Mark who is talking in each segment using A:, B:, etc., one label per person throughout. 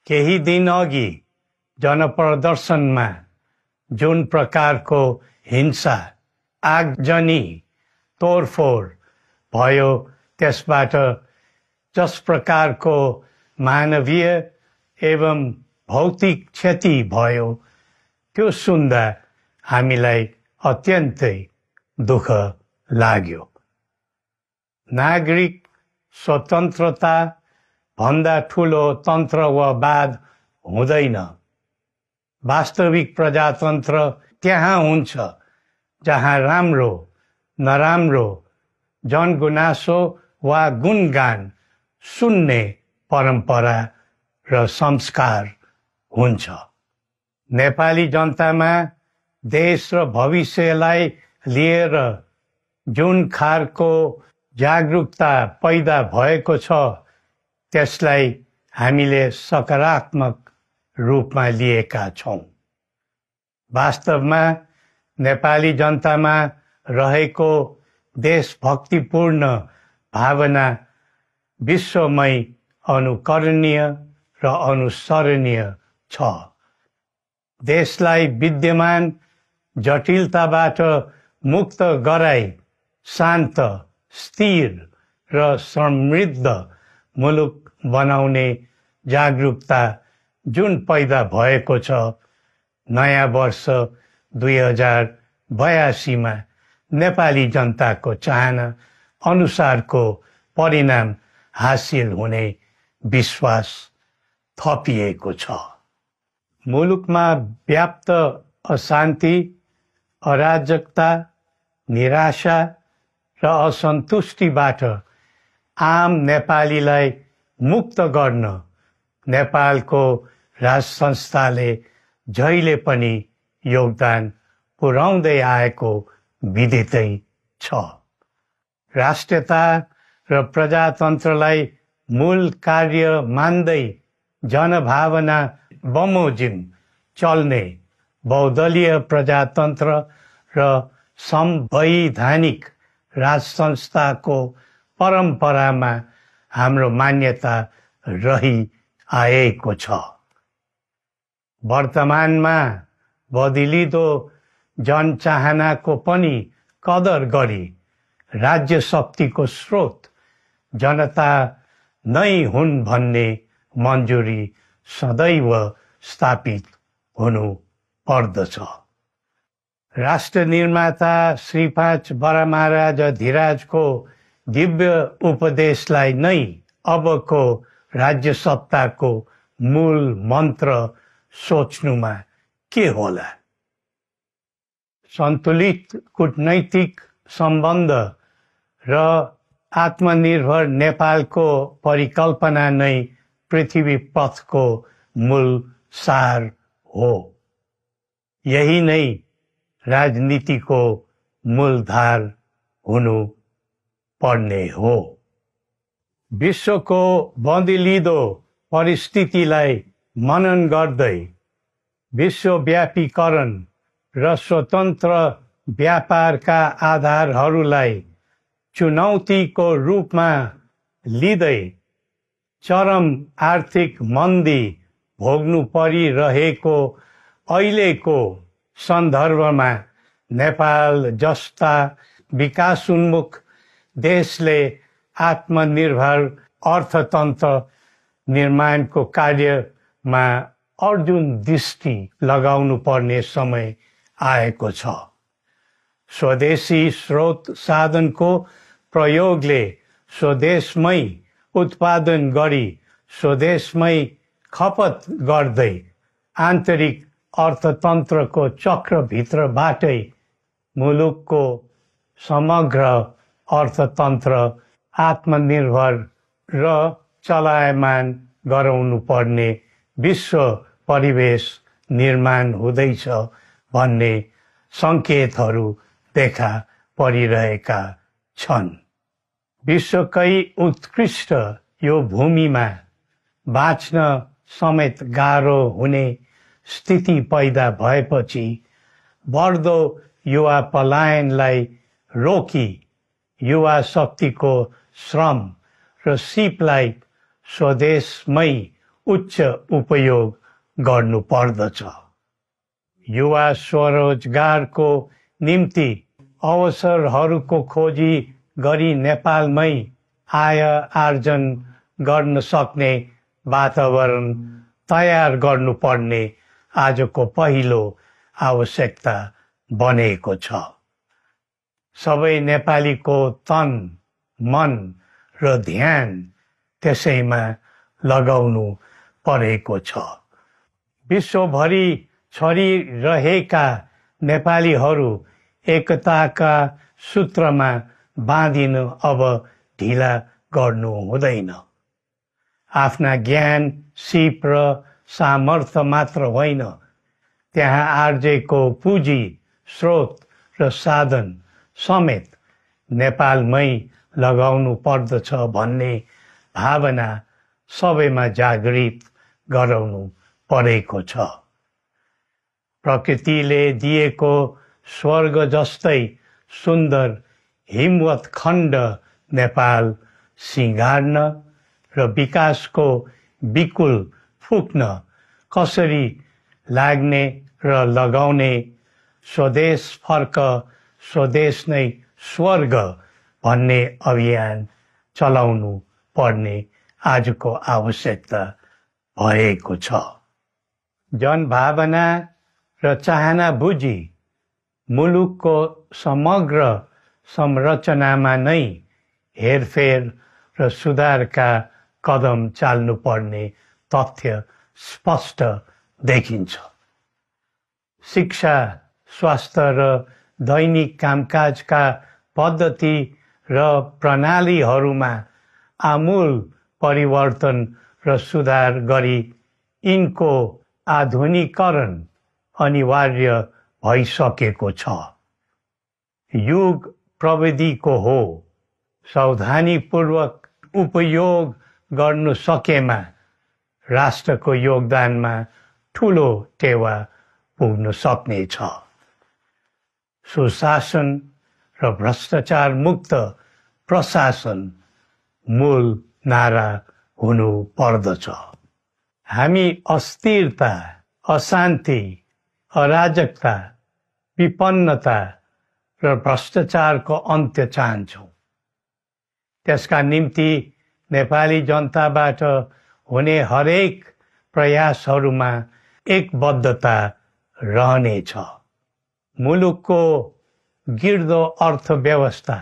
A: केही दिन अघि जनप्रदर्शनमा जुन प्रकारको हिंसा आगजनी तोडफोड भयो त्यसबाट जस प्रकारको मानवीय एवं भौतिक क्षति भयो त्यो सुन्दा हामीलाई अत्यन्तै दुःख लाग्यो। नागरिक स्वतन्त्रता भन्दा ठूलो तन्त्रवाद हुँदैन। वास्तविक प्रजातन्त्र त्यहाँ हुन्छ जहाँ राम्रो नराम्रो जनगुनासो वा गुणगान सुन्ने परम्परा र संस्कार हुन्छ। नेपाली जनतामा देश र भविष्यलाई लिएर जुन खालको जागरुकता पैदा भएको छ त्यसलाई हामीले सकारात्मक रूपमा लिएका छौं। वास्तवमा नेपाली जनतामा रहेको देशभक्तिपूर्ण भावना विश्वमै अनुकरणीय र अनुसरणीय छ। देशलाई विद्यमान जटिलताबाट मुक्त गराई शान्त, स्थिर र समृद्ध मुलुक बनाउने जागरुकता जुन पैदा भएको छ, नयाँ वर्ष 2082 मा नेपाली जनताको चाहना अनुसारको परिणाम हासिल हुने विश्वास थपिएको छ। मुलुकमा व्याप्त अशान्ति, अराजकता, निराशा र असन्तुष्टिबाट आम नेपालीलाई मुक्त गर्न नेपालको राज संस्थाले जहिले पनि योगदान पुर्याउँदै आएको विदितै छ। राष्ट्रियता र प्रजातन्त्रलाई मूल कार्य मान्दै जनभावना बमोजिम चल्ने बहुदलीय प्रजातन्त्र र संवैधानिक राज संस्थाको परम्परामा हाम्रो मान्यता रही आएको छ। वर्तमानमा बदलिदो जनचाहनाको पनि कदर गरी राज्य शक्तिको स्रोत जनता नै हुन् भन्ने मन्जुरी सदैव स्थापित हुनु पर्दछ। राष्ट्र निर्माता श्री 5 बरामहाराज अधिराजको दिव्य उपदेशलाई नै अबको राज्य सत्ताको मूल मन्त्र सोच्नुमा के होला? सन्तुलित कूटनैतिक सम्बन्ध र आत्मनिर्भर नेपालको परिकल्पना नै पृथ्वी पथको मूल सार हो। यही नै राजनीतिको मूलधार हुनु पर्ने हो। विश्वको बदलिदो परिस्थितिलाई मनन गर्दै विश्वव्यापीकरण र स्वतन्त्र व्यापारका आधारहरूलाई चुनौतीको रूपमा लिँदै चरम आर्थिक मन्दी भोग्नु परिरहेको अहिलेको सन्दर्भमा नेपाल जस्ता विकासोन्मुख देशले आत्मनिर्भर अर्थतन्त्र निर्माणको कार्यमा अर्जुन दृष्टि लगाउनु पर्ने समय आएको छ। स्वदेशी स्रोत साधनको प्रयोगले स्वदेशमै उत्पादन गरी स्वदेशमै खपत गर्दै आन्तरिक अर्थतन्त्रको चक्रभित्रबाटै मुलुकको समग्र अर्थतन्त्र आत्मनिर्भर र चलायमान गराउनु पर्ने विश्व परिवेश निर्माण हुँदैछ भन्ने सङ्केतहरू देखा परिरहेका छन्। विश्वकै उत्कृष्ट यो भूमिमा बाँच्न समेत गाह्रो हुने स्थिति पैदा भएपछि बढ्दो युवा पलायनलाई रोकी युवा शक्तिको श्रम र सिपलाई स्वदेशमै उच्च उपयोग गर्नु पर्दछ। युवा स्वरोजगारको निम्ति अवसरहरूको खोजी गरी नेपालमै आय आर्जन गर्न सक्ने वातावरण तयार गर्नुपर्ने आजको पहिलो आवश्यकता बनेको छ। सबै नेपालीको तन, मन र ध्यान त्यसैमा लगाउनु परेको छ। विश्वभरि छरिरहेका नेपालीहरू एकताका सूत्रमा बाँधिन अब ढिला गर्नु हुँदैन। आफ्ना ज्ञान, सिप र सामर्थ्य मात्र होइन, त्यहाँ आर्जेको पुँजी, स्रोत र साधन समेत नेपालमै लगाउनु पर्दछ भन्ने भावना सबैमा जागृत गराउनु परेको छ। प्रकृतिले दिएको स्वर्ग जस्तै सुन्दर हिमवत् खण्ड नेपाल सिँगार्न र विकासको विपुल फुक्न कसरी लाग्ने र लगाउने स्वदेश फर्क स्वदेश नै स्वर्ग भन्ने अभियान चलाउनु पर्ने आजको आवश्यकता भएको छ। जनभावना र चाहना बुझी मुलुकको समग्र संरचनामा नै हेरफेर र सुधारका कदम चाल्नुपर्ने तथ्य स्पष्ट देखिन्छ। शिक्षा, स्वास्थ्य र दैनिक कामकाजका पद्धति र प्रणालीहरूमा आमूल परिवर्तन र सुधार गरी यिनको आधुनिकीकरण अनिवार्य भइसकेको छ। युग प्रविधिको हो, सावधानीपूर्वक उपयोग गर्नु सकेमा राष्ट्रको योगदानमा ठूलो टेवा पुग्न सक्नेछ। सुशासन र भ्रष्टाचार मुक्त प्रशासन मूल नारा हुनु पर्दछ। हामी अस्थिरता, अशान्ति, अराजकता, विपन्नता र भ्रष्टाचारको अन्त्य चाहन्छौँ। त्यसका निम्ति नेपाली जनताबाट हुने हरेक प्रयासहरूमा एकबद्धता रहनेछ। मुलुकको गिर्दो अर्थव्यवस्था,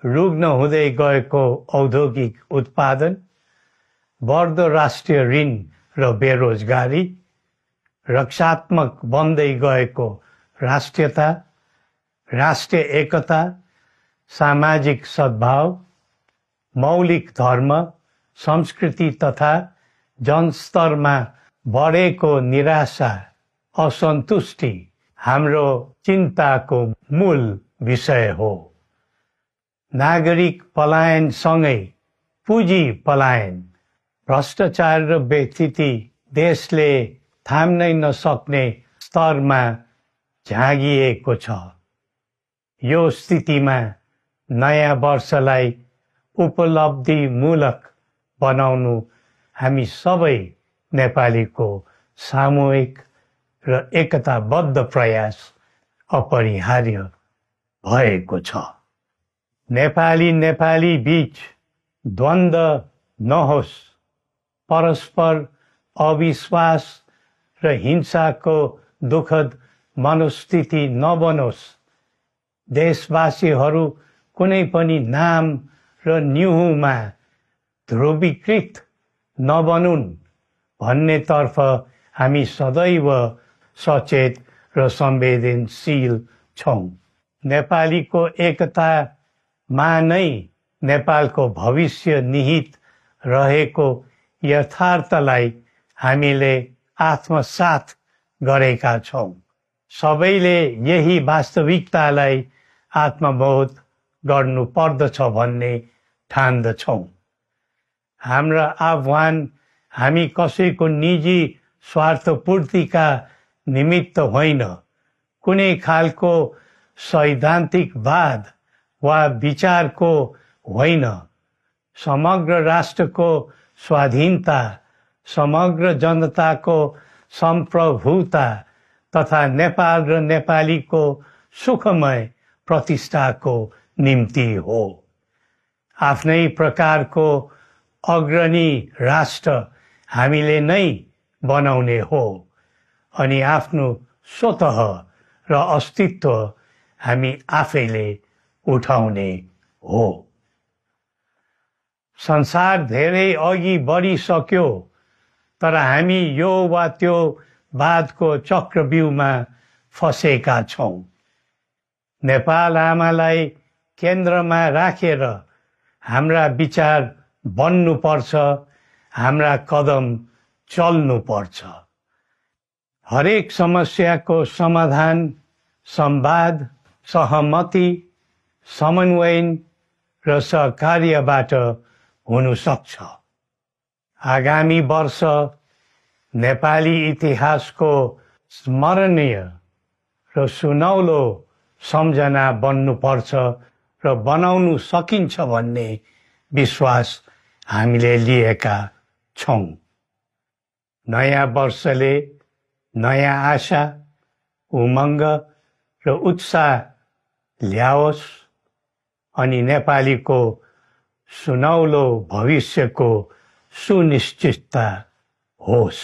A: रुग्न हुँदै गएको औद्योगिक उत्पादन, बढ्दो राष्ट्रिय ऋण र बेरोजगारी, रक्षात्मक बन्दै गएको राष्ट्रियता, राष्ट्रिय एकता, सामाजिक सद्भाव, मौलिक धर्म, संस्कृति तथा जनस्तरमा बढेको निराशा, असन्तुष्टि हाम्रो चिन्ताको मूल विषय हो। नागरिक पलायनसँगै पुँजी पलायन, भ्रष्टाचार र व्यथिति देशले थाम्नै नसक्ने स्तरमा झाँगिएको छ। यो स्थितिमा नयाँ वर्षलाई उपलब्धिमूलक बनाउनु हामी सबै नेपालीको सामूहिक र एकताबद्ध प्रयास अपरिहार्य भएको छ। नेपाली बीच द्वन्द्व नहोस्, परस्पर अविश्वास र हिंसाको दुःखद मनोस्थिति नबनोस्, देशवासीहरू कुनै पनि नाम र न्युहुमा ध्रुवीकृत नबनुन् भन्नेतर्फ हामी सदैव सचेत र संवेदनशील छौँ। नेपालीको एकतामा नै नेपालको भविष्य निहित रहेको यथार्थलाई हामीले आत्मसात गरेका छौँ। सबैले यही वास्तविकतालाई आत्मबोध गर्नु पर्दछ भन्ने ठान्दछौँ। हाम्रा आह्वान हामी कसैको निजी स्वार्थपूर्तिका निमित्त होइन, कुनै खालको सैद्धान्तिकवाद वा विचारको होइन, समग्र राष्ट्रको स्वाधीनता समग्र जनताको सम्प्रभुता तथा नेपाल र नेपालीको सुखमय प्रतिष्ठाको निम्ति हो। आफ्नै प्रकारको अग्रणी राष्ट्र हामीले नै बनाउने हो अनि आफ्नो स्वतः र अस्तित्व हामी आफैले उठाउने हो। संसार धेरै अघि बढिसक्यो, तर हामी यो वा त्यो वादको चक्रव्यूहमा फँसेका छौं। नेपाल आमालाई केन्द्रमा राखेर हाम्रा विचार बन्नुपर्छ, हाम्रा कदम चल्नुपर्छ। हरेक समस्याको समाधान संवाद, सहमति, समन्वयन र सहकार्यबाट हुन सक्छ। आगामी वर्ष नेपाली इतिहासको स्मरणीय र सुनौलो सम्झना बन्नुपर्छ र बनाउनु सकिन्छ भन्ने विश्वास हामीले लिएका छौं। नयाँ वर्षले नयाँ आशा, उमङ्ग र उत्साह ल्याओस् अनि नेपालीको सुनौलो भविष्यको सुनिश्चितता होस्।